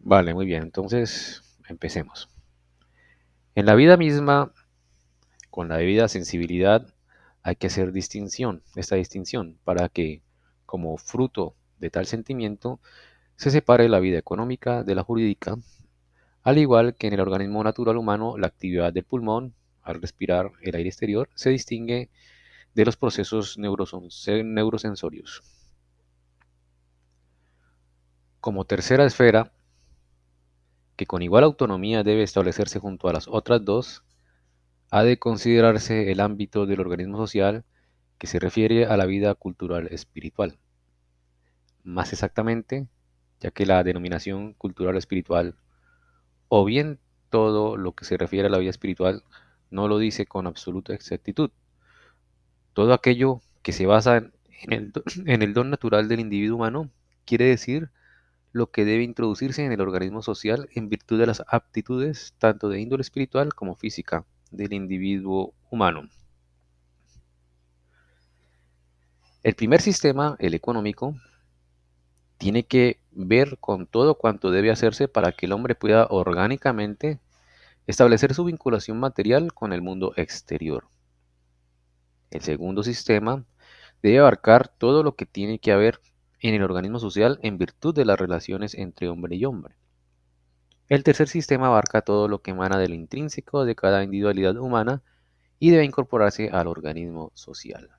Vale, muy bien. Entonces, empecemos. En la vida misma, con la debida sensibilidad, hay que hacer esta distinción, para que, como fruto de tal sentimiento, se separe la vida económica de la jurídica, al igual que en el organismo natural humano, la actividad del pulmón, al respirar el aire exterior, se distingue de los procesos neurosensorios. Como tercera esfera, que con igual autonomía debe establecerse junto a las otras dos, ha de considerarse el ámbito del organismo social que se refiere a la vida cultural espiritual. Más exactamente, ya que la denominación cultural espiritual, o bien todo lo que se refiere a la vida espiritual, no lo dice con absoluta exactitud. Todo aquello que se basa en el don natural del individuo humano quiere decir lo que debe introducirse en el organismo social en virtud de las aptitudes tanto de índole espiritual como física del individuo humano. El primer sistema, el económico, tiene que ver con todo cuanto debe hacerse para que el hombre pueda orgánicamente establecer su vinculación material con el mundo exterior. El segundo sistema debe abarcar todo lo que tiene que haber en el organismo social en virtud de las relaciones entre hombre y hombre. El tercer sistema abarca todo lo que emana del intrínseco de cada individualidad humana y debe incorporarse al organismo social.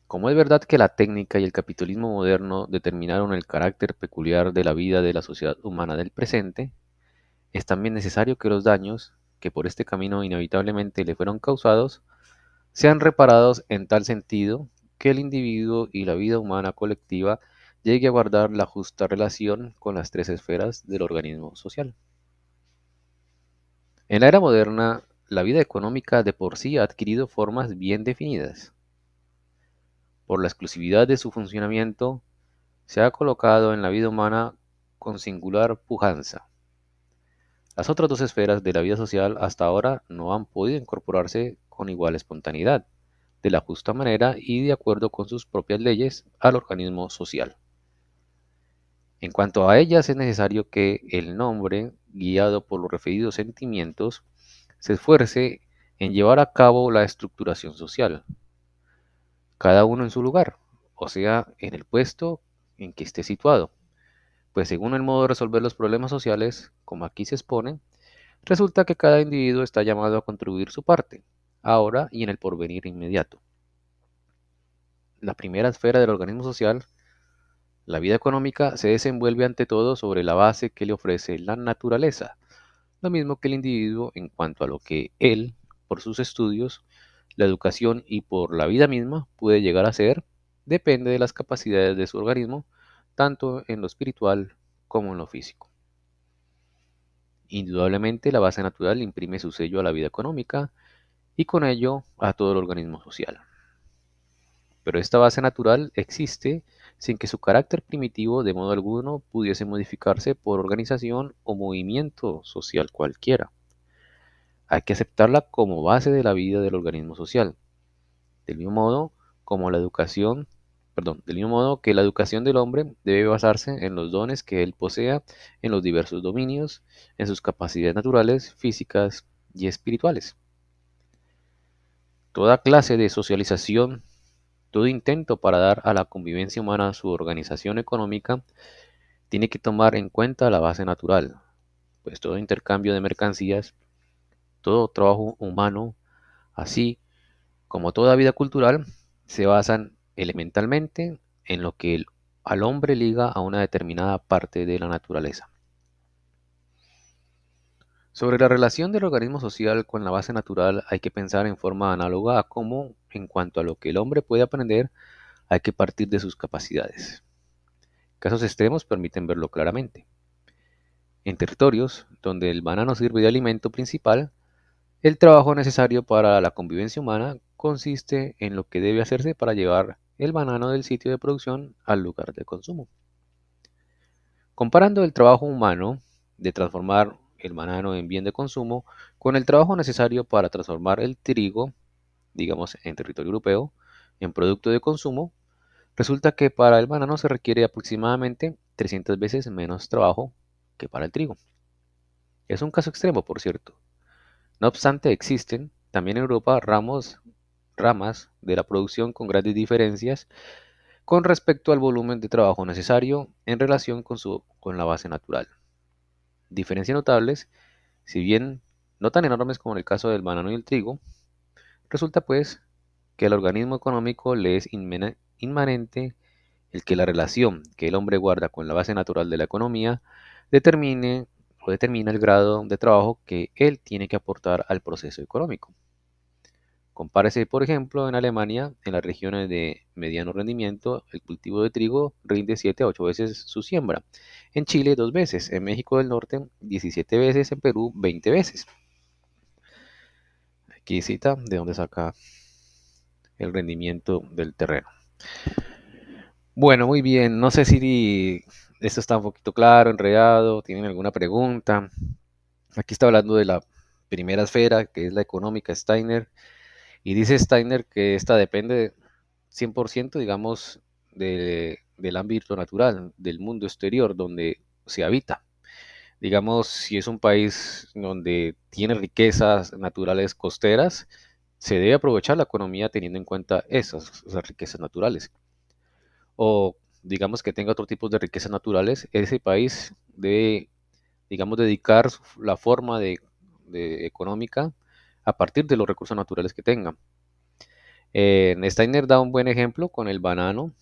Como es verdad que la técnica y el capitalismo moderno determinaron el carácter peculiar de la vida de la sociedad humana del presente, es también necesario que los daños, que por este camino inevitablemente le fueron causados, sean reparados en tal sentido que el individuo y la vida humana colectiva llegue a guardar la justa relación con las tres esferas del organismo social. En la era moderna, la vida económica de por sí ha adquirido formas bien definidas. Por la exclusividad de su funcionamiento, se ha colocado en la vida humana con singular pujanza. Las otras dos esferas de la vida social hasta ahora no han podido incorporarse con igual espontaneidad, de la justa manera y de acuerdo con sus propias leyes al organismo social. En cuanto a ellas, es necesario que el nombre, guiado por los referidos sentimientos, se esfuerce en llevar a cabo la estructuración social, cada uno en su lugar, o sea, en el puesto en que esté situado, pues según el modo de resolver los problemas sociales, como aquí se expone, resulta que cada individuo está llamado a contribuir su parte, ahora y en el porvenir inmediato. La primera esfera del organismo social, la vida económica, se desenvuelve ante todo sobre la base que le ofrece la naturaleza, lo mismo que el individuo en cuanto a lo que él, por sus estudios, la educación y por la vida misma puede llegar a ser, depende de las capacidades de su organismo, tanto en lo espiritual como en lo físico. Indudablemente, la base natural imprime su sello a la vida económica y con ello a todo el organismo social. Pero esta base natural existe sin que su carácter primitivo de modo alguno pudiese modificarse por organización o movimiento social cualquiera. Hay que aceptarla como base de la vida del organismo social, del mismo modo como la educación, del mismo modo que la educación del hombre debe basarse en los dones que él posea en los diversos dominios, en sus capacidades naturales, físicas y espirituales. Toda clase de socialización, todo intento para dar a la convivencia humana su organización económica, tiene que tomar en cuenta la base natural, pues todo intercambio de mercancías, todo trabajo humano, así como toda vida cultural, se basan elementalmente en lo que al hombre liga a una determinada parte de la naturaleza. Sobre la relación del organismo social con la base natural hay que pensar en forma análoga a cómo, en cuanto a lo que el hombre puede aprender, hay que partir de sus capacidades. Casos extremos permiten verlo claramente. En territorios donde el banano sirve de alimento principal, el trabajo necesario para la convivencia humana consiste en lo que debe hacerse para llevar el banano del sitio de producción al lugar de consumo. Comparando el trabajo humano de transformar el banano en bien de consumo con el trabajo necesario para transformar el trigo, digamos en territorio europeo, en producto de consumo, resulta que para el banano se requiere aproximadamente 300 veces menos trabajo que para el trigo. Es un caso extremo, por cierto. No obstante, existen también en Europa ramas de la producción con grandes diferencias con respecto al volumen de trabajo necesario en relación con la base natural. Diferencias notables, si bien no tan enormes como en el caso del banano y el trigo, resulta pues que al organismo económico le es inmanente el que la relación que el hombre guarda con la base natural de la economía determine o determina el grado de trabajo que él tiene que aportar al proceso económico. Compárese, por ejemplo, en Alemania, en las regiones de mediano rendimiento, el cultivo de trigo rinde 7 a 8 veces su siembra. En Chile, 2 veces. En México del Norte, 17 veces. En Perú, 20 veces. Aquí cita de dónde saca el rendimiento del terreno. Bueno, muy bien. No sé si esto está un poquito claro, enredado. ¿Tienen alguna pregunta? Aquí está hablando de la primera esfera, que es la económica Steiner. Y dice Steiner que esta depende 100%, digamos, del ámbito natural, del mundo exterior donde se habita. Digamos, si es un país donde tiene riquezas naturales costeras, se debe aprovechar la economía teniendo en cuenta esas riquezas naturales. O digamos que tenga otro tipo de riquezas naturales, ese país debe, digamos, dedicar la forma de económica a partir de los recursos naturales que tenga. Steiner da un buen ejemplo con el banano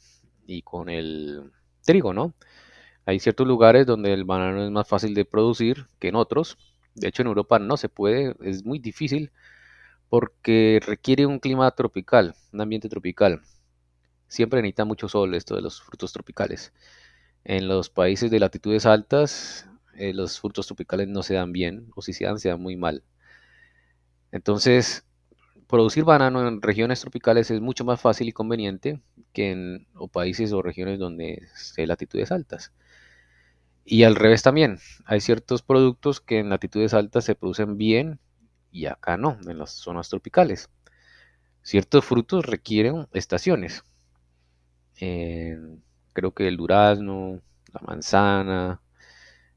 y con el trigo, ¿no? Hay ciertos lugares donde el banano es más fácil de producir que en otros. De hecho, en Europa no se puede, es muy difícil porque requiere un clima tropical, un ambiente tropical. Siempre necesita mucho sol esto de los frutos tropicales. En los países de latitudes altas, los frutos tropicales no se dan bien, o si se dan muy mal. Entonces, producir banano en regiones tropicales es mucho más fácil y conveniente que en o países o regiones donde hay latitudes altas. Y al revés también, hay ciertos productos que en latitudes altas se producen bien y acá no, en las zonas tropicales. Ciertos frutos requieren estaciones. Eh, Creo que el durazno, la manzana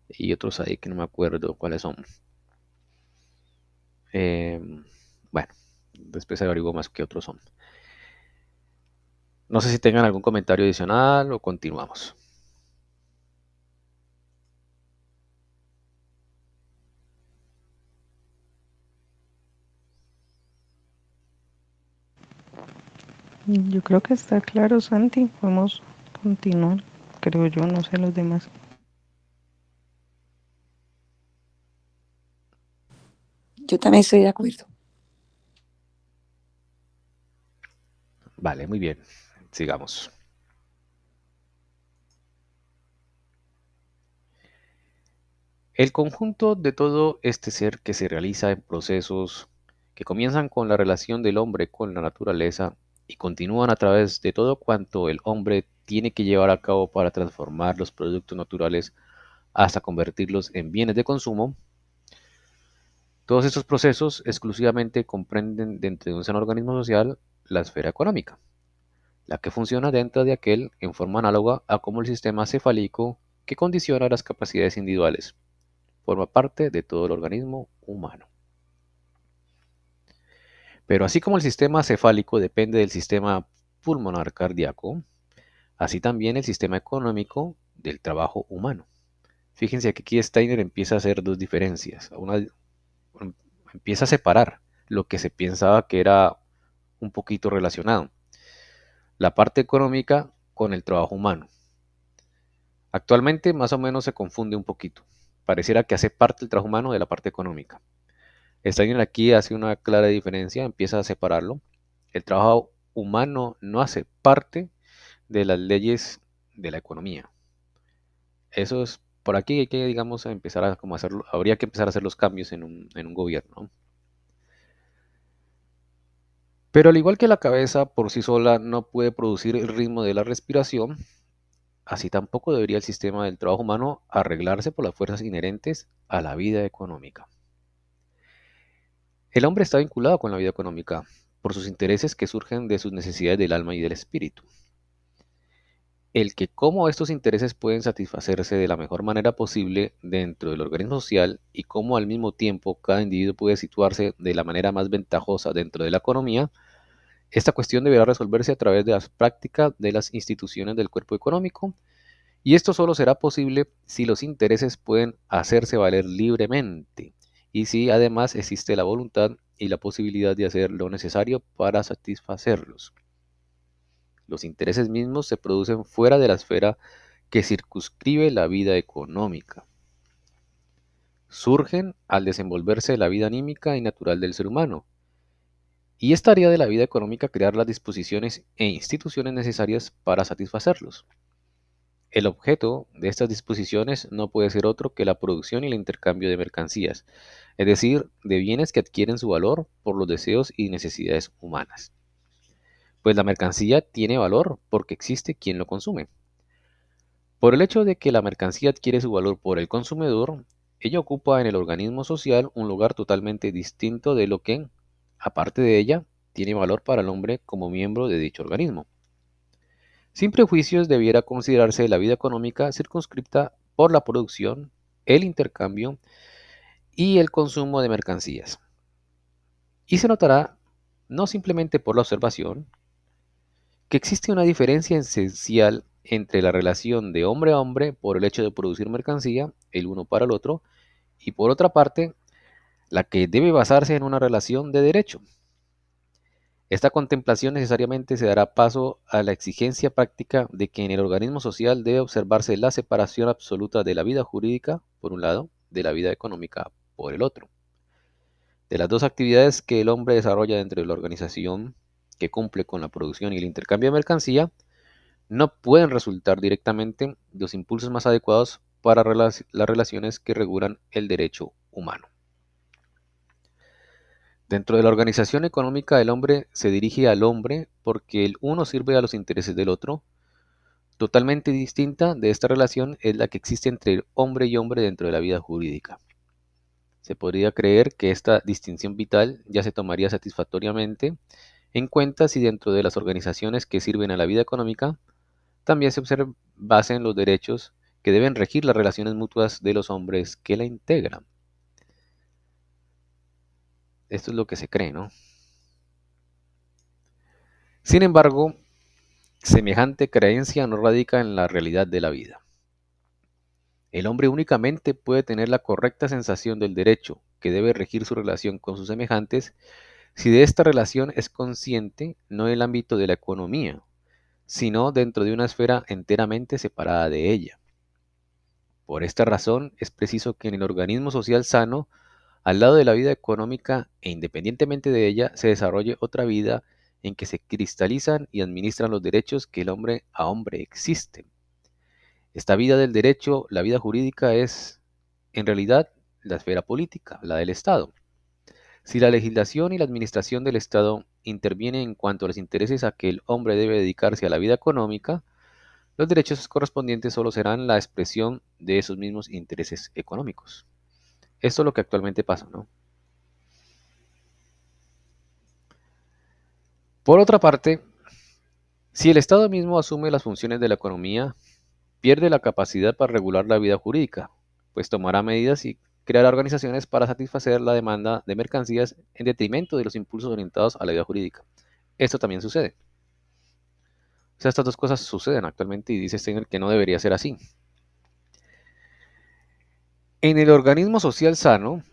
y otros ahí que no me acuerdo cuáles son. Eh, bueno, después averiguo más qué otros son. No sé si tengan algún comentario adicional o continuamos. Yo creo que está claro, Santi. Podemos continuar, creo yo, no sé los demás. Yo también estoy de acuerdo. Vale, muy bien. Sigamos. El conjunto de todo este ser que se realiza en procesos que comienzan con la relación del hombre con la naturaleza y continúan a través de todo cuanto el hombre tiene que llevar a cabo para transformar los productos naturales hasta convertirlos en bienes de consumo, todos estos procesos exclusivamente comprenden dentro de un sano organismo social la esfera económica, la que funciona dentro de aquel en forma análoga a como el sistema cefálico que condiciona las capacidades individuales forma parte de todo el organismo humano. Pero así como el sistema cefálico depende del sistema pulmonar cardíaco, así también el sistema económico del trabajo humano. Fíjense que aquí Steiner empieza a hacer dos diferencias. Empieza a separar lo que se pensaba que era un poquito relacionado. La parte económica con el trabajo humano. Actualmente más o menos se confunde un poquito. Pareciera que hace parte del trabajo humano de la parte económica. Steiner aquí hace una clara diferencia, empieza a separarlo. El trabajo humano no hace parte de las leyes de la economía. Eso es, por aquí hay que, digamos, empezar a como hacerlo, habría que empezar a hacer los cambios en un gobierno, ¿no? Pero al igual que la cabeza por sí sola no puede producir el ritmo de la respiración, así tampoco debería el sistema del trabajo humano arreglarse por las fuerzas inherentes a la vida económica. El hombre está vinculado con la vida económica por sus intereses que surgen de sus necesidades del alma y del espíritu. el que cómo estos intereses pueden satisfacerse de la mejor manera posible dentro del organismo social y cómo al mismo tiempo cada individuo puede situarse de la manera más ventajosa dentro de la economía, esta cuestión deberá resolverse a través de las prácticas de las instituciones del cuerpo económico, y esto solo será posible si los intereses pueden hacerse valer libremente y si además existe la voluntad y la posibilidad de hacer lo necesario para satisfacerlos. Los intereses mismos se producen fuera de la esfera que circunscribe la vida económica. Surgen al desenvolverse la vida anímica y natural del ser humano, y es tarea de la vida económica crear las disposiciones e instituciones necesarias para satisfacerlos. El objeto de estas disposiciones no puede ser otro que la producción y el intercambio de mercancías, es decir, de bienes que adquieren su valor por los deseos y necesidades humanas. Pues la mercancía tiene valor porque existe quien lo consume. Por el hecho de que la mercancía adquiere su valor por el consumidor, ella ocupa en el organismo social un lugar totalmente distinto de lo que, aparte de ella, tiene valor para el hombre como miembro de dicho organismo. Sin prejuicios debiera considerarse la vida económica circunscripta por la producción, el intercambio y el consumo de mercancías. Y se notará, no simplemente por la observación, que existe una diferencia esencial entre la relación de hombre a hombre por el hecho de producir mercancía, el uno para el otro, y por otra parte, la que debe basarse en una relación de derecho. Esta contemplación necesariamente se dará paso a la exigencia práctica de que en el organismo social debe observarse la separación absoluta de la vida jurídica, por un lado, de la vida económica, por el otro. De las dos actividades que el hombre desarrolla dentro de la organización que cumple con la producción y el intercambio de mercancía, no pueden resultar directamente los impulsos más adecuados para las relaciones que regulan el derecho humano. Dentro de la organización económica, el hombre se dirige al hombre porque el uno sirve a los intereses del otro. Totalmente distinta de esta relación es la que existe entre hombre y hombre dentro de la vida jurídica. Se podría creer que esta distinción vital ya se tomaría satisfactoriamente en cuenta si dentro de las organizaciones que sirven a la vida económica también se observasen los derechos que deben regir las relaciones mutuas de los hombres que la integran. Esto es lo que se cree, ¿no? Sin embargo, semejante creencia no radica en la realidad de la vida. El hombre únicamente puede tener la correcta sensación del derecho que debe regir su relación con sus semejantes si de esta relación es consciente no en el ámbito de la economía, sino dentro de una esfera enteramente separada de ella. Por esta razón es preciso que en el organismo social sano, al lado de la vida económica e independientemente de ella, se desarrolle otra vida en que se cristalizan y administran los derechos que el hombre a hombre existen. Esta vida del derecho, la vida jurídica, es en realidad la esfera política, la del Estado. Si la legislación y la administración del Estado intervienen en cuanto a los intereses a que el hombre debe dedicarse a la vida económica, los derechos correspondientes solo serán la expresión de esos mismos intereses económicos. Esto es lo que actualmente pasa, ¿no? Por otra parte, si el Estado mismo asume las funciones de la economía, pierde la capacidad para regular la vida jurídica, pues tomará medidas y creará organizaciones para satisfacer la demanda de mercancías en detrimento de los impulsos orientados a la vida jurídica. Esto también sucede. O sea, estas dos cosas suceden actualmente y dice Steiner que no debería ser así. En el organismo social sano,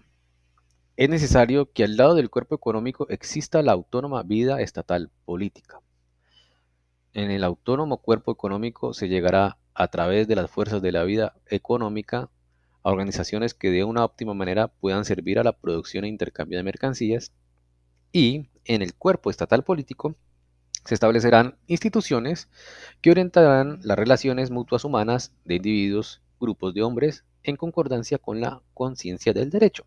es necesario que al lado del cuerpo económico exista la autónoma vida estatal política. En el autónomo cuerpo económico se llegará a través de las fuerzas de la vida económica a organizaciones que de una óptima manera puedan servir a la producción e intercambio de mercancías, y en el cuerpo estatal político se establecerán instituciones que orientarán las relaciones mutuas humanas de individuos, grupos de hombres, en concordancia con la conciencia del derecho.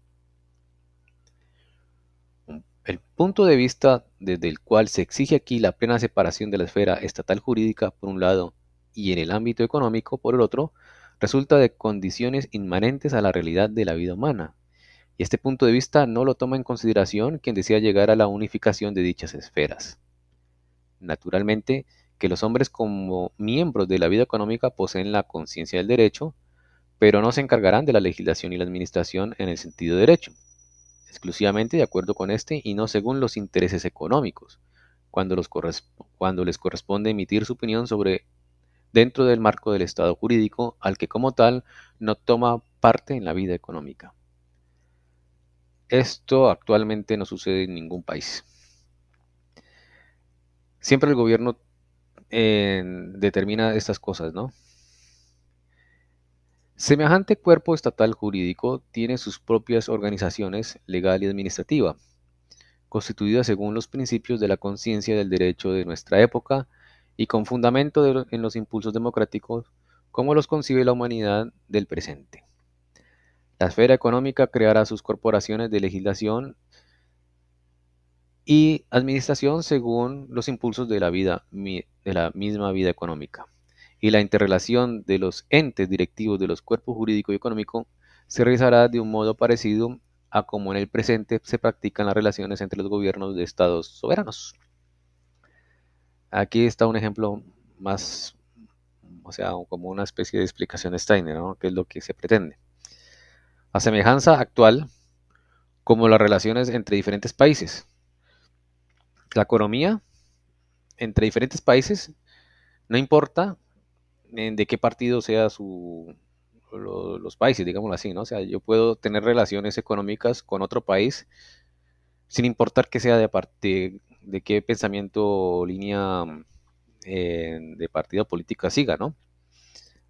El punto de vista desde el cual se exige aquí la plena separación de la esfera estatal jurídica por un lado y en el ámbito económico por el otro, resulta de condiciones inmanentes a la realidad de la vida humana, y este punto de vista no lo toma en consideración quien desea llegar a la unificación de dichas esferas. Naturalmente que los hombres como miembros de la vida económica poseen la conciencia del derecho, pero no se encargarán de la legislación y la administración en el sentido de derecho, exclusivamente de acuerdo con este y no según los intereses económicos, cuando, cuando les corresponde emitir su opinión sobre dentro del marco del Estado jurídico al que como tal no toma parte en la vida económica. Esto actualmente no sucede en ningún país. Siempre el gobierno determina estas cosas, ¿no? Semejante cuerpo estatal jurídico tiene sus propias organizaciones legal y administrativa, constituida según los principios de la conciencia del derecho de nuestra época y con fundamento en los impulsos democráticos como los concibe la humanidad del presente. La esfera económica creará sus corporaciones de legislación y administración según los impulsos de de la misma vida económica. Y la interrelación de los entes directivos de los cuerpos jurídico y económico se realizará de un modo parecido a como en el presente se practican las relaciones entre los gobiernos de estados soberanos. Aquí está un ejemplo más, o sea, como una especie de explicación de Steiner, ¿no? ¿Qué es lo que se pretende? A semejanza actual, como las relaciones entre diferentes países. La economía entre diferentes países, no importa de qué partido sea los países, digámoslo así, ¿no? O sea, yo puedo tener relaciones económicas con otro país sin importar que sea de qué pensamiento o línea de partido política siga, ¿no?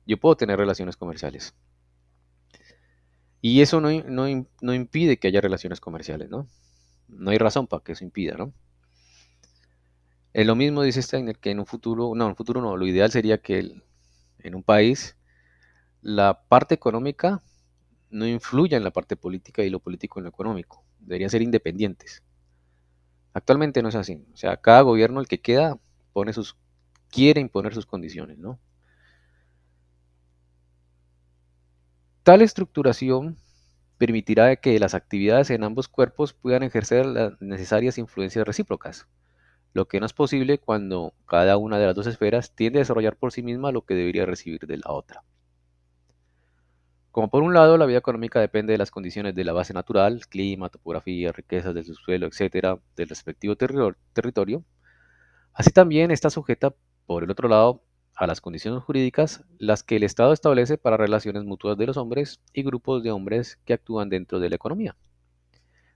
Yo puedo tener relaciones comerciales. Y eso no impide que haya relaciones comerciales, ¿no? No hay razón para que eso impida, ¿no? Lo mismo dice Steiner que en un futuro no, lo ideal sería que en un país la parte económica no influya en la parte política y lo político en lo económico. Deberían ser independientes. Actualmente no es así. O sea, cada gobierno, el que queda, quiere imponer sus condiciones, ¿no? Tal estructuración permitirá que las actividades en ambos cuerpos puedan ejercer las necesarias influencias recíprocas, lo que no es posible cuando cada una de las dos esferas tiende a desarrollar por sí misma lo que debería recibir de la otra. Como por un lado, la vida económica depende de las condiciones de la base natural, clima, topografía, riquezas del subsuelo, etcétera, del respectivo territorio, así también está sujeta, por el otro lado, a las condiciones jurídicas, las que el Estado establece para relaciones mutuas de los hombres y grupos de hombres que actúan dentro de la economía.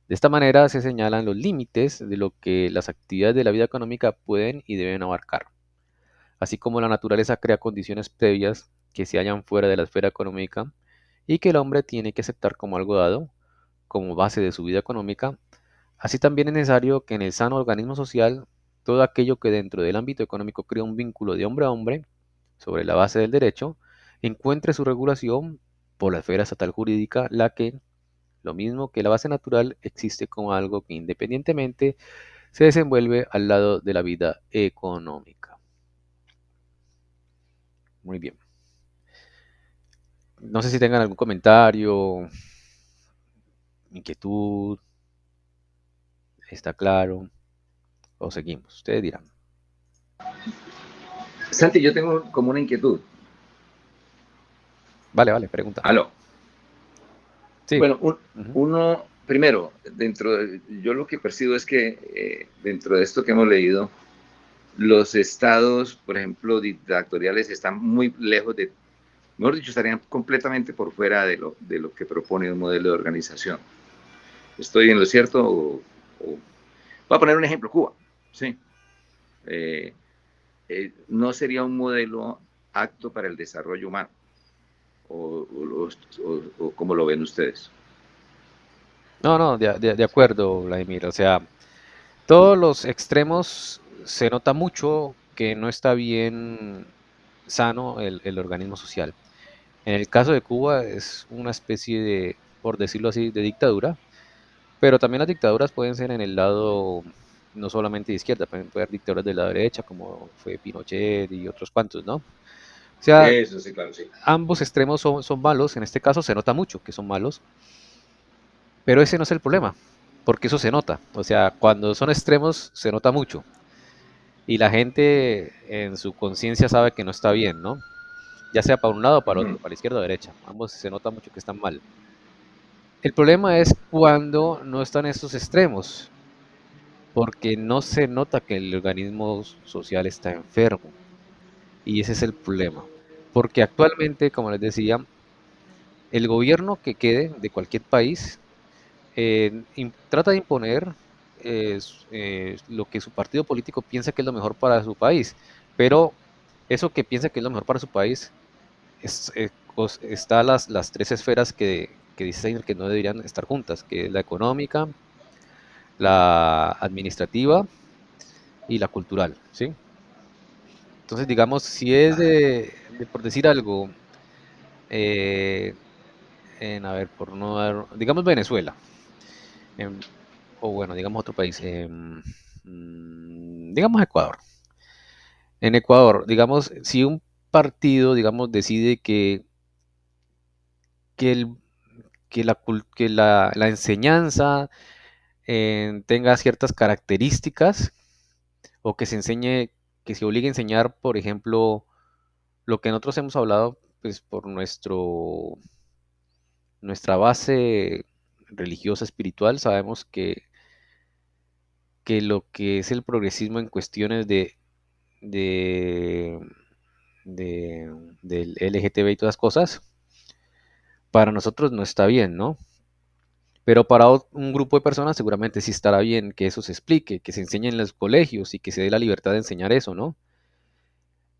De esta manera se señalan los límites de lo que las actividades de la vida económica pueden y deben abarcar, así como la naturaleza crea condiciones previas que se hallan fuera de la esfera económica y que el hombre tiene que aceptar como algo dado, como base de su vida económica. Así también es necesario que en el sano organismo social, todo aquello que dentro del ámbito económico crea un vínculo de hombre a hombre, sobre la base del derecho, encuentre su regulación por la esfera estatal jurídica, la que, lo mismo que la base natural, existe como algo que independientemente se desenvuelve al lado de la vida económica. Muy bien. No sé si tengan algún comentario, inquietud, está claro, o seguimos. Ustedes dirán. Santi, yo tengo como una inquietud. Vale, pregunta. Aló. Sí. Bueno, uno, primero, yo lo que percibo es que dentro de esto que hemos leído, los estados, por ejemplo, dictatoriales están muy lejos de, mejor dicho, estarían completamente por fuera de lo que propone un modelo de organización. ¿Estoy en lo cierto? Voy a poner un ejemplo, Cuba. Sí. No sería un modelo apto para el desarrollo humano. O cómo lo ven ustedes. No, de acuerdo, Vladimir. O sea, todos los extremos se nota mucho que no está bien sano el organismo social. En el caso de Cuba es una especie de, por decirlo así, de dictadura, pero también las dictaduras pueden ser en el lado no solamente de izquierda, pueden haber dictaduras de la derecha, como fue Pinochet y otros cuantos, ¿no? O sea, eso sí, claro, sí. ambos extremos son malos, en este caso se nota mucho que son malos, pero ese no es el problema, porque eso se nota, o sea, cuando son extremos se nota mucho. y la gente en su conciencia sabe que no está bien, ¿no? Ya sea para un lado o para otro, Ujú. para izquierda o derecha. Ambos se nota mucho que están mal. El problema es cuando no están estos extremos, porque no se nota que el organismo social está enfermo. Y ese es el problema. Porque actualmente, como les decía, el gobierno que quede de cualquier país trata de imponer lo que su partido político piensa que es lo mejor para su país. Pero eso que piensa que es lo mejor para su país está las tres esferas que dice Steiner que no deberían estar juntas, que es la económica, la administrativa y la cultural, ¿sí? Entonces, digamos, si es por decir algo, eh, a ver, por no dar, digamos Venezuela, em, o bueno, digamos otro país, digamos Ecuador. En Ecuador, digamos, si un partido, digamos, decide que, el, que la enseñanza tenga ciertas características o que se enseñe, que se obligue a enseñar, por ejemplo, lo que nosotros hemos hablado, pues por nuestra base religiosa, espiritual, sabemos que lo que es el progresismo en cuestiones de, de- del LGTB y todas las cosas, para nosotros no está bien, ¿no? Pero para un grupo de personas seguramente sí estará bien que eso se explique, que se enseñe en los colegios y que se dé la libertad de enseñar eso, ¿no?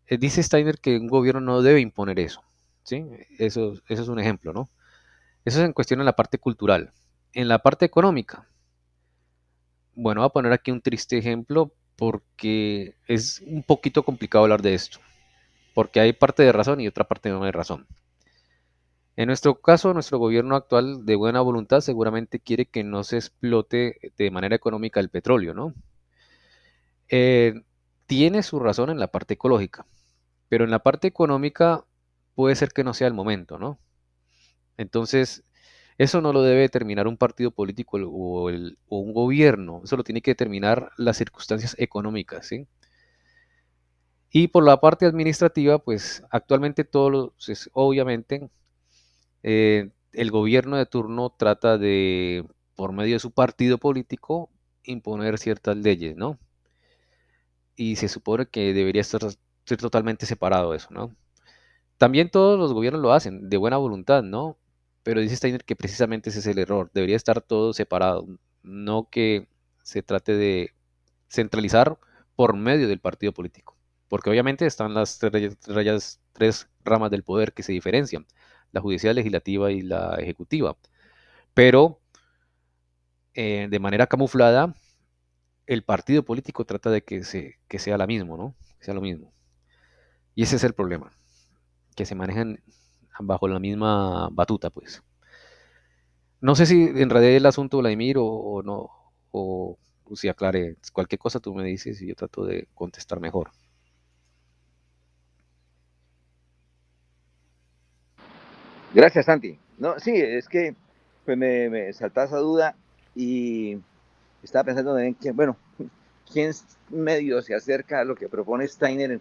Dice Steiner que un gobierno no debe imponer eso, ¿sí? Eso es un ejemplo, ¿no? Eso es en cuestión en la parte cultural. En la parte económica, bueno, voy a poner aquí un triste ejemplo porque es un poquito complicado hablar de esto, porque hay parte de razón y otra parte no de razón. En nuestro caso, nuestro gobierno actual de buena voluntad seguramente quiere que no se explote de manera económica el petróleo, ¿no? Eh, Tiene su razón en la parte ecológica, pero en la parte económica puede ser que no sea el momento, ¿no? Entonces, eso no lo debe determinar un partido político o un gobierno, eso lo tiene que determinar las circunstancias económicas, ¿sí? Y por la parte administrativa, pues actualmente obviamente, el gobierno de turno trata de, por medio de su partido político, imponer ciertas leyes, ¿no? Y se supone que debería ser totalmente separado eso, ¿no? También todos los gobiernos lo hacen de buena voluntad, ¿no? Pero dice Steiner que precisamente ese es el error. Debería estar todo separado, no que se trate de centralizar por medio del partido político. Porque obviamente están las tres ramas del poder que se diferencian, la judicial, legislativa y la ejecutiva. Pero de manera camuflada, el partido político trata de que sea la misma, ¿no? Que sea lo mismo. Y ese es el problema, que se manejan bajo la misma batuta, pues. No sé si enredé el asunto, Vladimir, o no, o si aclaré. Cualquier cosa tú me dices y yo trato de contestar mejor. Gracias, Santi. No, sí, es que pues me saltaba esa duda y estaba pensando en que, bueno, ¿quién medio se acerca a lo que propone Steiner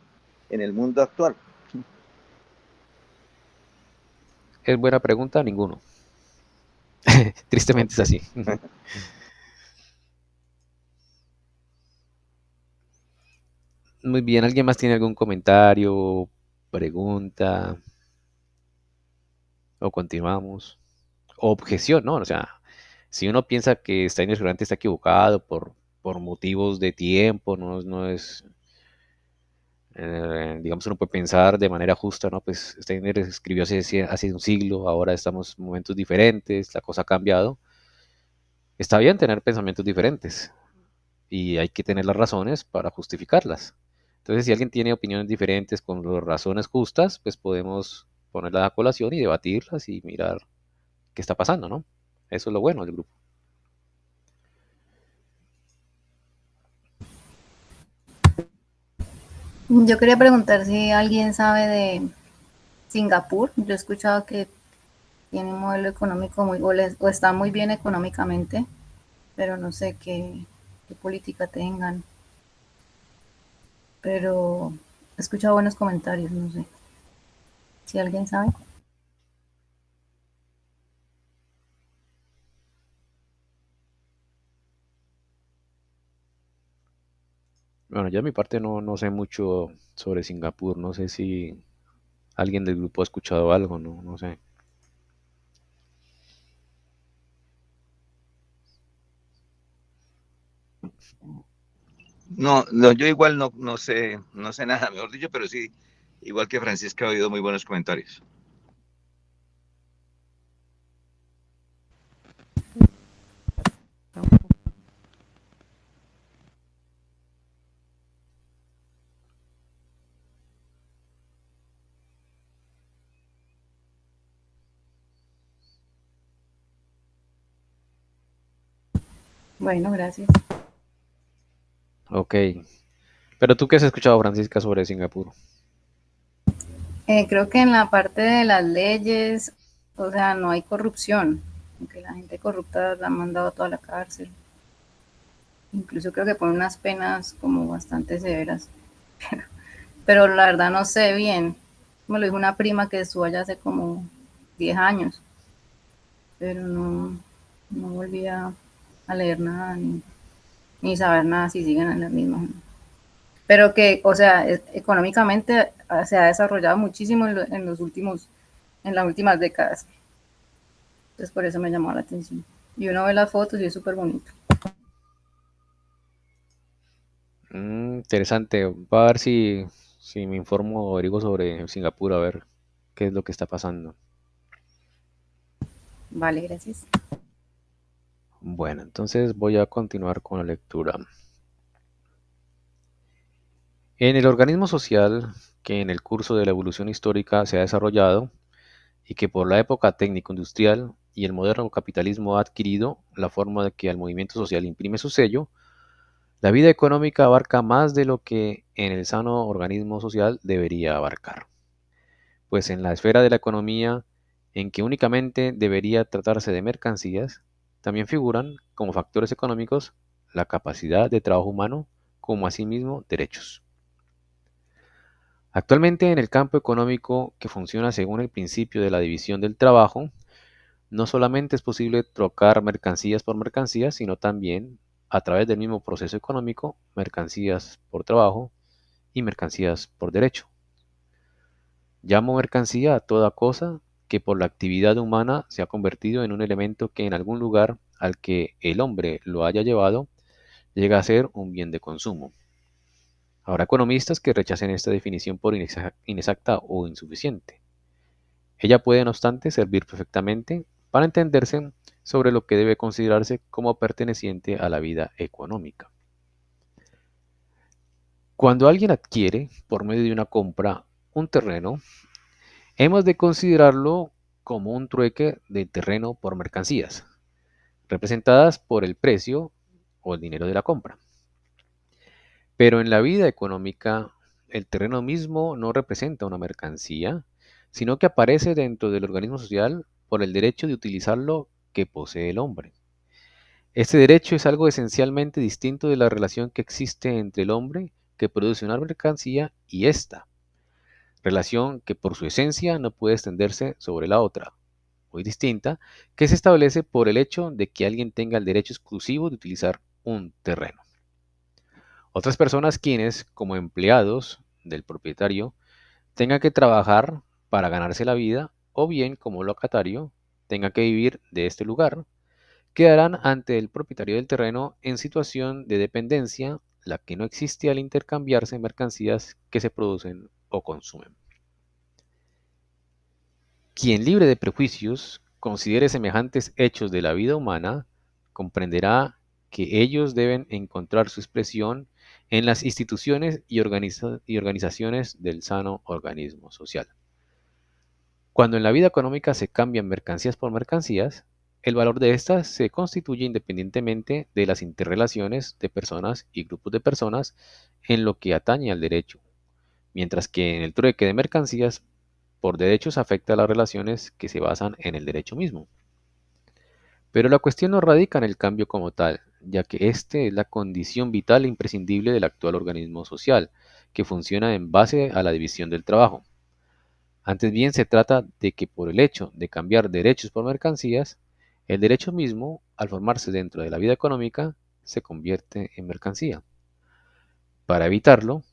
en el mundo actual? ¿Es buena pregunta? Ninguno. Tristemente es así. Muy bien, ¿alguien más tiene algún comentario, pregunta? ¿O continuamos? O objeción, ¿no? O sea, si uno piensa que Steiner seguramente está equivocado por motivos de tiempo, no es, digamos, uno puede pensar de manera justa, ¿no? Pues Steiner escribió hace un siglo, ahora estamos en momentos diferentes, la cosa ha cambiado. Está bien tener pensamientos diferentes y hay que tener las razones para justificarlas. Entonces, si alguien tiene opiniones diferentes con las razones justas, pues podemos ponerlas a colación y debatirlas y mirar qué está pasando, ¿no? Eso es lo bueno del grupo. Yo quería preguntar si alguien sabe de Singapur. Yo he escuchado que tiene un modelo económico o está muy bien económicamente, pero no sé qué política tengan. pero he escuchado buenos comentarios, no sé si alguien sabe. Bueno, yo de mi parte no sé mucho sobre Singapur, no sé si alguien del grupo ha escuchado algo, no sé. No, no, yo igual no sé nada, mejor dicho, pero sí, igual que Francisca, he oído muy buenos comentarios. Bueno, gracias. Ok, pero tú qué has escuchado, Francisca, sobre Singapur. Creo que en la parte de las leyes, o sea, no hay corrupción, aunque la gente corrupta la han mandado a toda la cárcel. Incluso creo que ponen unas penas como bastante severas. Pero la verdad no sé bien. Me lo dijo una prima que estuvo allá hace como 10 años, pero no volví a leer nada ni saber nada si siguen en las mismas. Pero que, o sea, económicamente se ha desarrollado muchísimo en los últimos, en las últimas décadas. Entonces por eso me llamó la atención. Y uno ve las fotos y es súper bonito. Interesante, voy a ver si me informo o averiguo sobre Singapur, a ver qué es lo que está pasando. Vale, gracias. Bueno, entonces voy a continuar con la lectura. En el organismo social que en el curso de la evolución histórica se ha desarrollado y que por la época técnico-industrial y el moderno capitalismo ha adquirido la forma de que al movimiento social imprime su sello, la vida económica abarca más de lo que en el sano organismo social debería abarcar. Pues en la esfera de la economía, en que únicamente debería tratarse de mercancías, también figuran como factores económicos la capacidad de trabajo humano como asimismo derechos. Actualmente en el campo económico que funciona según el principio de la división del trabajo, no solamente es posible trocar mercancías por mercancías, sino también, a través del mismo proceso económico, mercancías por trabajo y mercancías por derecho. Llamo mercancía a toda cosa que por la actividad humana se ha convertido en un elemento que en algún lugar al que el hombre lo haya llevado llega a ser un bien de consumo. Habrá economistas que rechacen esta definición por inexacta o insuficiente. Ella puede, no obstante, servir perfectamente para entenderse sobre lo que debe considerarse como perteneciente a la vida económica. Cuando alguien adquiere, por medio de una compra, un terreno, hemos de considerarlo como un trueque de terreno por mercancías, representadas por el precio o el dinero de la compra. Pero en la vida económica, el terreno mismo no representa una mercancía, sino que aparece dentro del organismo social por el derecho de utilizarlo que posee el hombre. Este derecho es algo esencialmente distinto de la relación que existe entre el hombre que produce una mercancía y ésta, relación que por su esencia no puede extenderse sobre la otra, muy distinta, que se establece por el hecho de que alguien tenga el derecho exclusivo de utilizar un terreno. Otras personas quienes, como empleados del propietario, tengan que trabajar para ganarse la vida, o bien como locatario, tenga que vivir de este lugar, quedarán ante el propietario del terreno en situación de dependencia, la que no existe al intercambiarse mercancías que se producen o consumen. Quien libre de prejuicios considere semejantes hechos de la vida humana, comprenderá que ellos deben encontrar su expresión en las instituciones y organizaciones del sano organismo social. Cuando en la vida económica se cambian mercancías por mercancías, el valor de estas se constituye independientemente de las interrelaciones de personas y grupos de personas en lo que atañe al derecho, mientras que en el trueque de mercancías por derechos afecta a las relaciones que se basan en el derecho mismo. Pero la cuestión no radica en el cambio como tal, ya que este es la condición vital e imprescindible del actual organismo social, que funciona en base a la división del trabajo. Antes bien, se trata de que por el hecho de cambiar derechos por mercancías, el derecho mismo, al formarse dentro de la vida económica, se convierte en mercancía. Para evitarlo,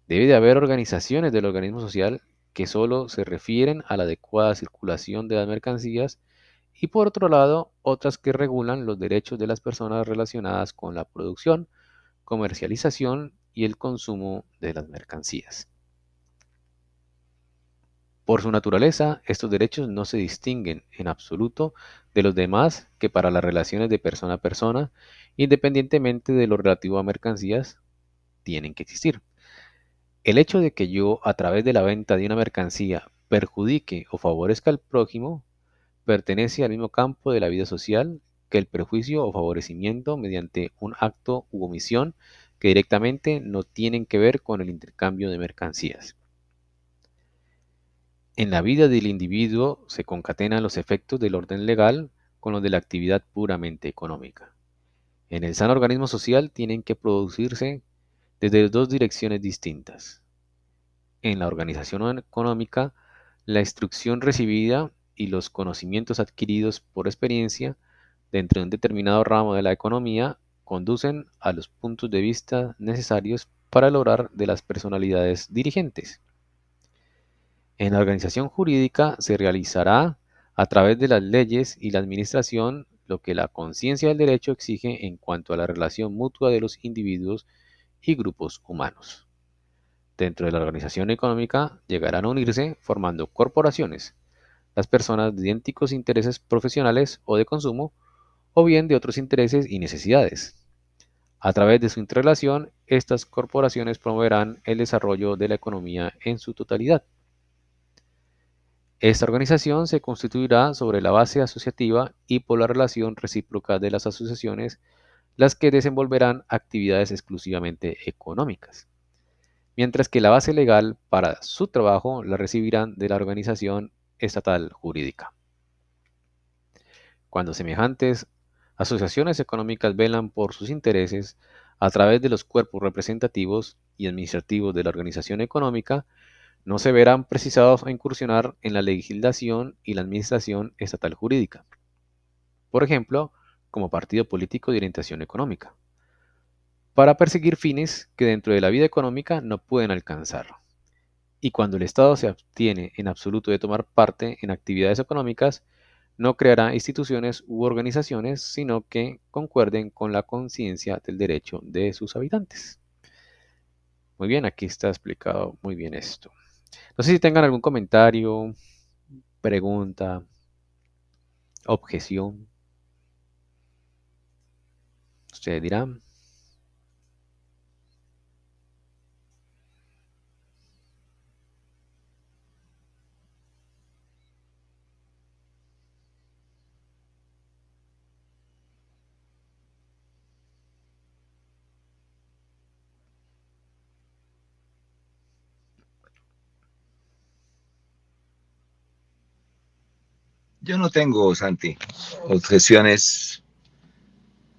debe de haber organizaciones del organismo social que solo se refieren a la adecuada circulación de las mercancías y por otro lado, otras que regulan los derechos de las personas relacionadas con la producción, comercialización y el consumo de las mercancías. Por su naturaleza, estos derechos no se distinguen en absoluto de los demás que para las relaciones de persona a persona, independientemente de lo relativo a mercancías, tienen que existir. El hecho de que yo, a través de la venta de una mercancía, perjudique o favorezca al prójimo, pertenece al mismo campo de la vida social que el perjuicio o favorecimiento mediante un acto u omisión que directamente no tienen que ver con el intercambio de mercancías. En la vida del individuo se concatenan los efectos del orden legal con los de la actividad puramente económica. En el sano organismo social tienen que producirse desde dos direcciones distintas. En la organización económica, la instrucción recibida y los conocimientos adquiridos por experiencia dentro de un determinado ramo de la economía conducen a los puntos de vista necesarios para lograr de las personalidades dirigentes. En la organización jurídica se realizará a través de las leyes y la administración lo que la conciencia del derecho exige en cuanto a la relación mutua de los individuos y grupos humanos. Dentro de la organización económica llegarán a unirse formando corporaciones, las personas de idénticos intereses profesionales o de consumo, o bien de otros intereses y necesidades. A través de su interrelación, estas corporaciones promoverán el desarrollo de la economía en su totalidad. Esta organización se constituirá sobre la base asociativa y por la relación recíproca de las asociaciones, las que desenvolverán actividades exclusivamente económicas, mientras que la base legal para su trabajo la recibirán de la organización estatal jurídica. Cuando semejantes asociaciones económicas velan por sus intereses a través de los cuerpos representativos y administrativos de la organización económica, no se verán precisados a incursionar en la legislación y la administración estatal jurídica. Por ejemplo, como partido político de orientación económica, para perseguir fines que dentro de la vida económica no pueden alcanzar. Y cuando el Estado se abstiene en absoluto de tomar parte en actividades económicas, no creará instituciones u organizaciones, sino que concuerden con la conciencia del derecho de sus habitantes. Muy bien, aquí está explicado muy bien esto. No sé si tengan algún comentario, pregunta, objeción. Ustedes dirán. Yo no tengo, Santi, objeciones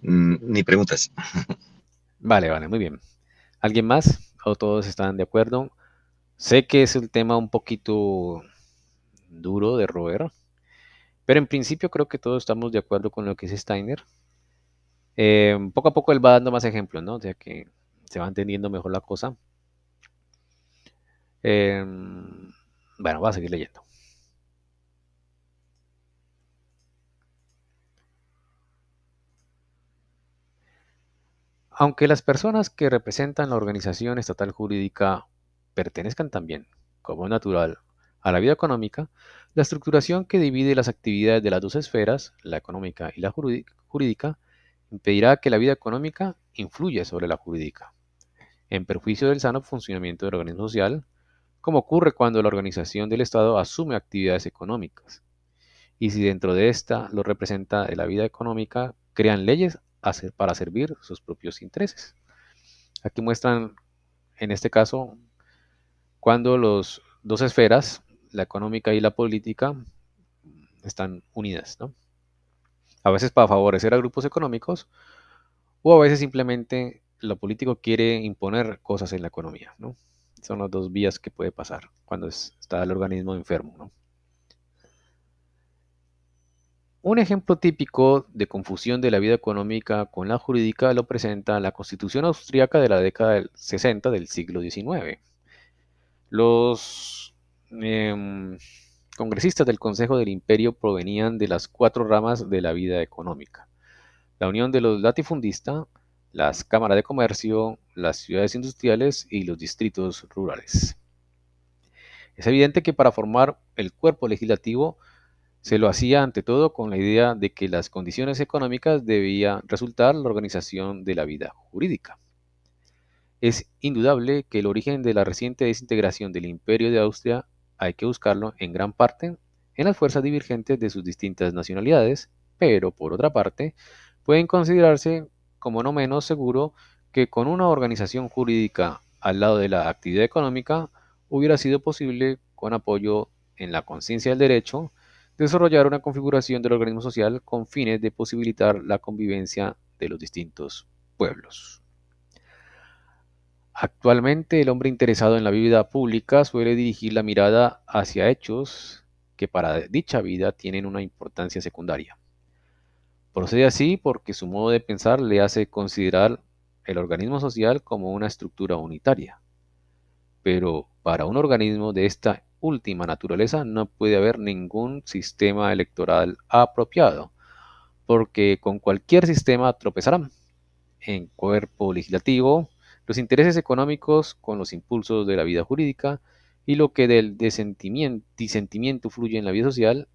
ni preguntas. Vale, muy bien. ¿Alguien más? ¿O todos están de acuerdo? Sé que es un tema un poquito duro de roer, pero en principio creo que todos estamos de acuerdo con lo que es Steiner. Poco a poco él va dando más ejemplos, ¿no? O sea que se va entendiendo mejor la cosa. Bueno, voy a seguir leyendo. Aunque las personas que representan la organización estatal jurídica pertenezcan también, como es natural, a la vida económica, la estructuración que divide las actividades de las dos esferas, la económica y la jurídica, impedirá que la vida económica influya sobre la jurídica, en perjuicio del sano funcionamiento del organismo social, como ocurre cuando la organización del Estado asume actividades económicas, y si dentro de esta lo representa de la vida económica, crean leyes para servir sus propios intereses. Aquí muestran, en este caso, cuando las dos esferas, la económica y la política, están unidas, ¿no? A veces para favorecer a grupos económicos o a veces simplemente lo político quiere imponer cosas en la economía, ¿no? Son las dos vías que puede pasar cuando está el organismo enfermo, ¿no? Un ejemplo típico de confusión de la vida económica con la jurídica lo presenta la Constitución austríaca de la década del 60 del siglo XIX. Los congresistas del Consejo del Imperio provenían de las cuatro ramas de la vida económica: la Unión de los Latifundistas, las cámaras de comercio, las ciudades industriales y los distritos rurales. Es evidente que para formar el cuerpo legislativo se lo hacía ante todo con la idea de que las condiciones económicas debía resultar la organización de la vida jurídica. Es indudable que el origen de la reciente desintegración del Imperio de Austria hay que buscarlo en gran parte en las fuerzas divergentes de sus distintas nacionalidades, pero por otra parte pueden considerarse como no menos seguro que con una organización jurídica al lado de la actividad económica hubiera sido posible, con apoyo en la conciencia del derecho, desarrollar una configuración del organismo social con fines de posibilitar la convivencia de los distintos pueblos. Actualmente, el hombre interesado en la vida pública suele dirigir la mirada hacia hechos que para dicha vida tienen una importancia secundaria. Procede así porque su modo de pensar le hace considerar el organismo social como una estructura unitaria. Pero para un organismo de esta última naturaleza no puede haber ningún sistema electoral apropiado, porque con cualquier sistema tropezarán. En cuerpo legislativo, los intereses económicos con los impulsos de la vida jurídica, y lo que del disentimiento fluye en la vida social,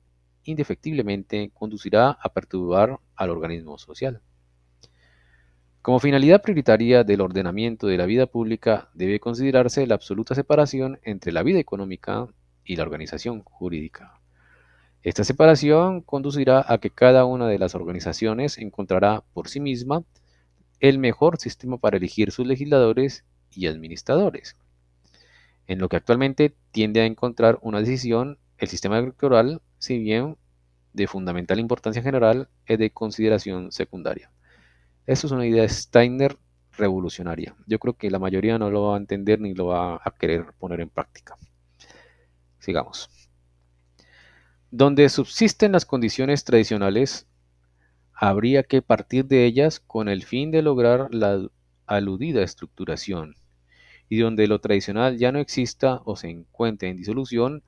indefectiblemente conducirá a perturbar al organismo social. Como finalidad prioritaria del ordenamiento de la vida pública debe considerarse la absoluta separación entre la vida económica y la organización jurídica. Esta separación conducirá a que cada una de las organizaciones encontrará por sí misma el mejor sistema para elegir sus legisladores y administradores. En lo que actualmente tiende a encontrar una decisión, el sistema electoral, si bien de fundamental importancia general, es de consideración secundaria. Esto es una idea de Steiner revolucionaria. Yo creo que la mayoría no lo va a entender ni lo va a querer poner en práctica. Sigamos. Donde subsisten las condiciones tradicionales, habría que partir de ellas con el fin de lograr la aludida estructuración, y donde lo tradicional ya no exista o se encuentre en disolución,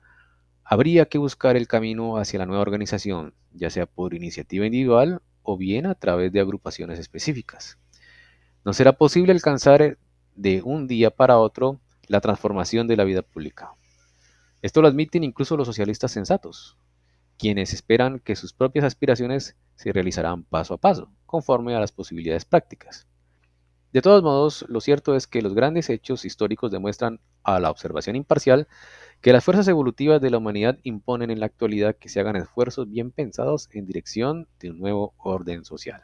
habría que buscar el camino hacia la nueva organización, ya sea por iniciativa individual o bien a través de agrupaciones específicas. No será posible alcanzar de un día para otro la transformación de la vida pública. Esto lo admiten incluso los socialistas sensatos, quienes esperan que sus propias aspiraciones se realizarán paso a paso, conforme a las posibilidades prácticas. De todos modos, lo cierto es que los grandes hechos históricos demuestran a la observación imparcial que las fuerzas evolutivas de la humanidad imponen en la actualidad que se hagan esfuerzos bien pensados en dirección de un nuevo orden social.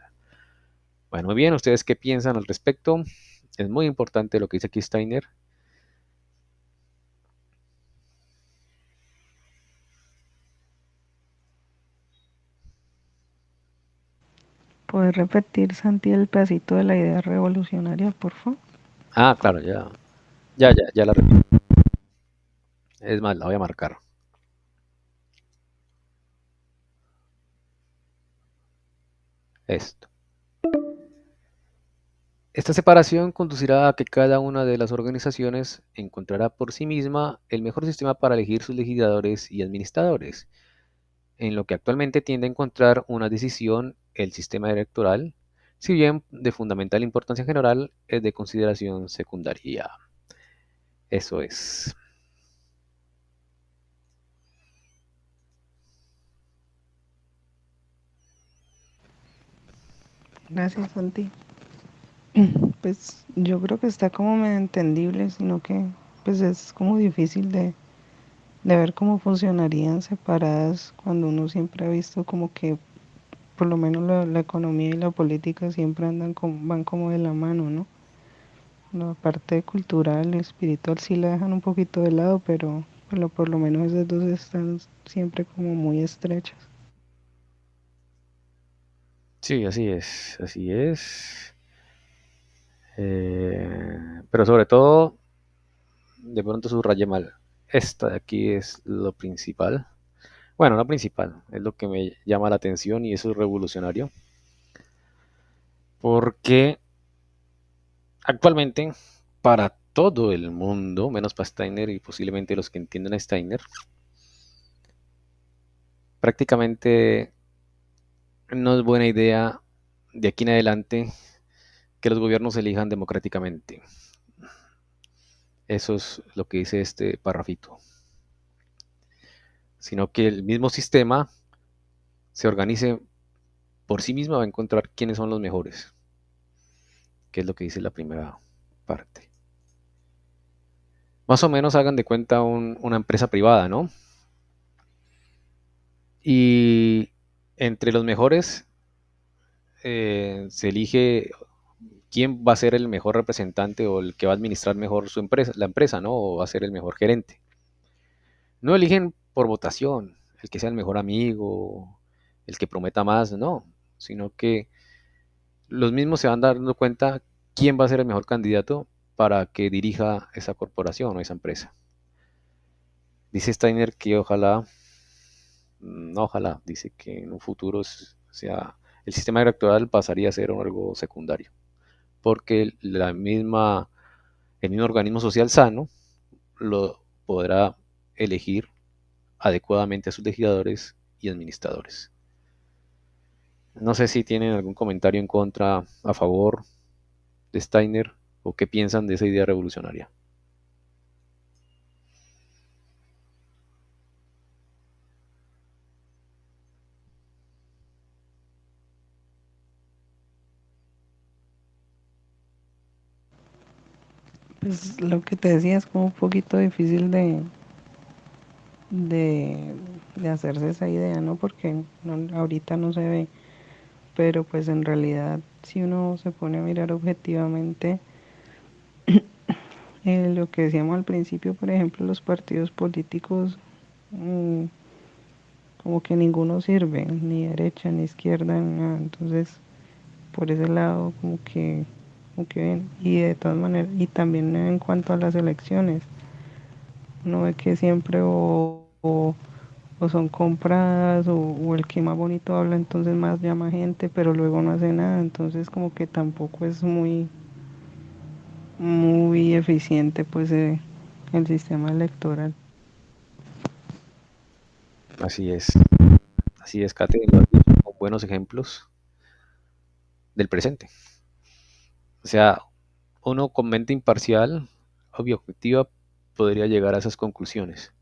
Bueno, muy bien, ¿ustedes qué piensan al respecto? Es muy importante lo que dice aquí Steiner. ¿Puedes repetir, Santi, el pedacito de la idea revolucionaria, por favor? Ah, claro, ya la repito. Es más, la voy a marcar. Esto. Esta separación conducirá a que cada una de las organizaciones encontrará por sí misma el mejor sistema para elegir sus legisladores y administradores. En lo que actualmente tiende a encontrar una decisión, el sistema electoral, si bien de fundamental importancia general, es de consideración secundaria. Eso es. Gracias, Santi. Pues yo creo que está como medio entendible, sino que pues es como difícil de ver cómo funcionarían separadas cuando uno siempre ha visto como que por lo menos la economía y la política siempre van como de la mano, ¿no? La parte cultural y espiritual sí la dejan un poquito de lado, pero por lo menos esas dos están siempre como muy estrechas. Sí, así es, así es. Pero sobre todo, de pronto subrayé mal. Esta de aquí es lo principal. Bueno, no principal, es lo que me llama la atención y eso es revolucionario. Porque actualmente, para todo el mundo, menos para Steiner y posiblemente los que entienden a Steiner, prácticamente no es buena idea de aquí en adelante que los gobiernos se elijan democráticamente. Eso es lo que dice este parrafito. Sino que el mismo sistema se organice por sí mismo, va a encontrar quiénes son los mejores, que es lo que dice la primera parte. Más o menos hagan de cuenta una empresa privada, ¿no? Y entre los mejores se elige quién va a ser el mejor representante o el que va a administrar mejor su empresa, la empresa, ¿no? O va a ser el mejor gerente. No eligen por votación, el que sea el mejor amigo, el que prometa más, no, sino que los mismos se van dando cuenta quién va a ser el mejor candidato para que dirija esa corporación o esa empresa. Dice Steiner que ojalá, no ojalá, dice que en un futuro sea, el sistema electoral pasaría a ser algo secundario, porque el mismo organismo social sano lo podrá elegir adecuadamente a sus legisladores y administradores. No sé si tienen algún comentario en contra, a favor de Steiner o qué piensan de esa idea revolucionaria. Pues lo que te decía es como un poquito difícil de, de hacerse esa idea, ¿no? Porque ahorita no se ve, pero pues en realidad si uno se pone a mirar objetivamente, lo que decíamos al principio, por ejemplo, los partidos políticos, mm, como que ninguno sirve, ni derecha ni izquierda, ni nada. Entonces, por ese lado, como que bien. Y de todas maneras, y también en cuanto a las elecciones, uno ve que siempre o son compradas o el que más bonito habla entonces más llama gente, pero luego no hace nada, entonces como que tampoco es muy eficiente pues el sistema electoral. Así es, Kate, lo has dicho, con buenos ejemplos del presente. O sea, uno con mente imparcial, objetiva, podría llegar a esas conclusiones.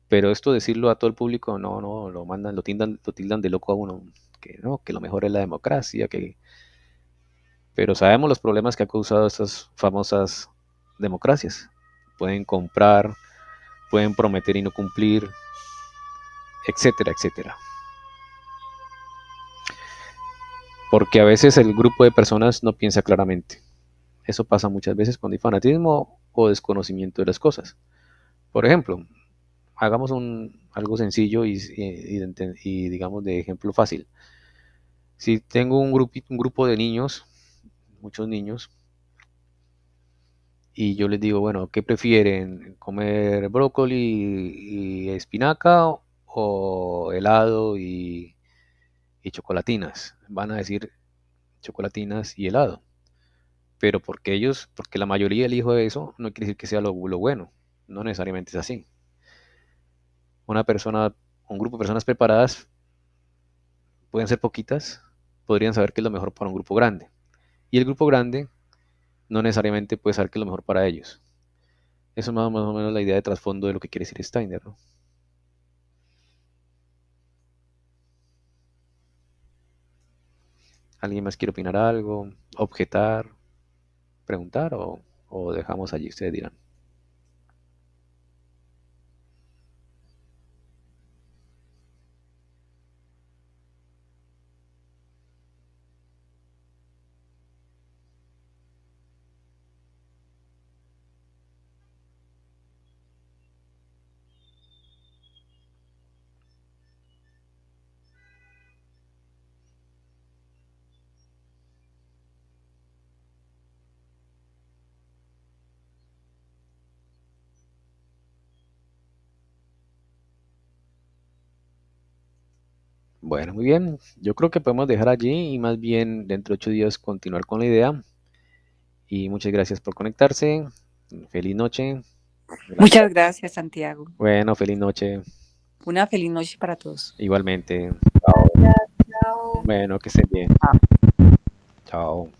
Pero esto decirlo a todo el público, no, no, lo mandan, lo tildan de loco a uno, que no, que lo mejor es la democracia, que... Pero sabemos los problemas que ha causado estas famosas democracias. Pueden comprar, pueden prometer y no cumplir, etcétera, etcétera. Porque a veces el grupo de personas no piensa claramente. Eso pasa muchas veces cuando hay fanatismo o desconocimiento de las cosas. Por ejemplo, hagamos algo sencillo y digamos de ejemplo fácil. Si tengo un grupo de niños, muchos niños, y yo les digo, bueno, ¿qué prefieren? ¿Comer brócoli y espinaca o helado y chocolatinas? Van a decir chocolatinas y helado. Pero porque la mayoría elijo eso, no quiere decir que sea lo bueno. No necesariamente es así. Una persona, un grupo de personas preparadas, pueden ser poquitas, podrían saber qué es lo mejor para un grupo grande. Y el grupo grande no necesariamente puede saber qué es lo mejor para ellos. Eso es más o menos la idea de trasfondo de lo que quiere decir Steiner, ¿no? ¿Alguien más quiere opinar algo, objetar, preguntar o dejamos allí? Ustedes dirán. Bueno, muy bien. Yo creo que podemos dejar allí y más bien dentro de 8 días continuar con la idea. Y muchas gracias por conectarse. Feliz noche. Muchas gracias, Santiago. Bueno, feliz noche. Una feliz noche para todos. Igualmente. Gracias, chao. Bueno, que estén bien. Chao.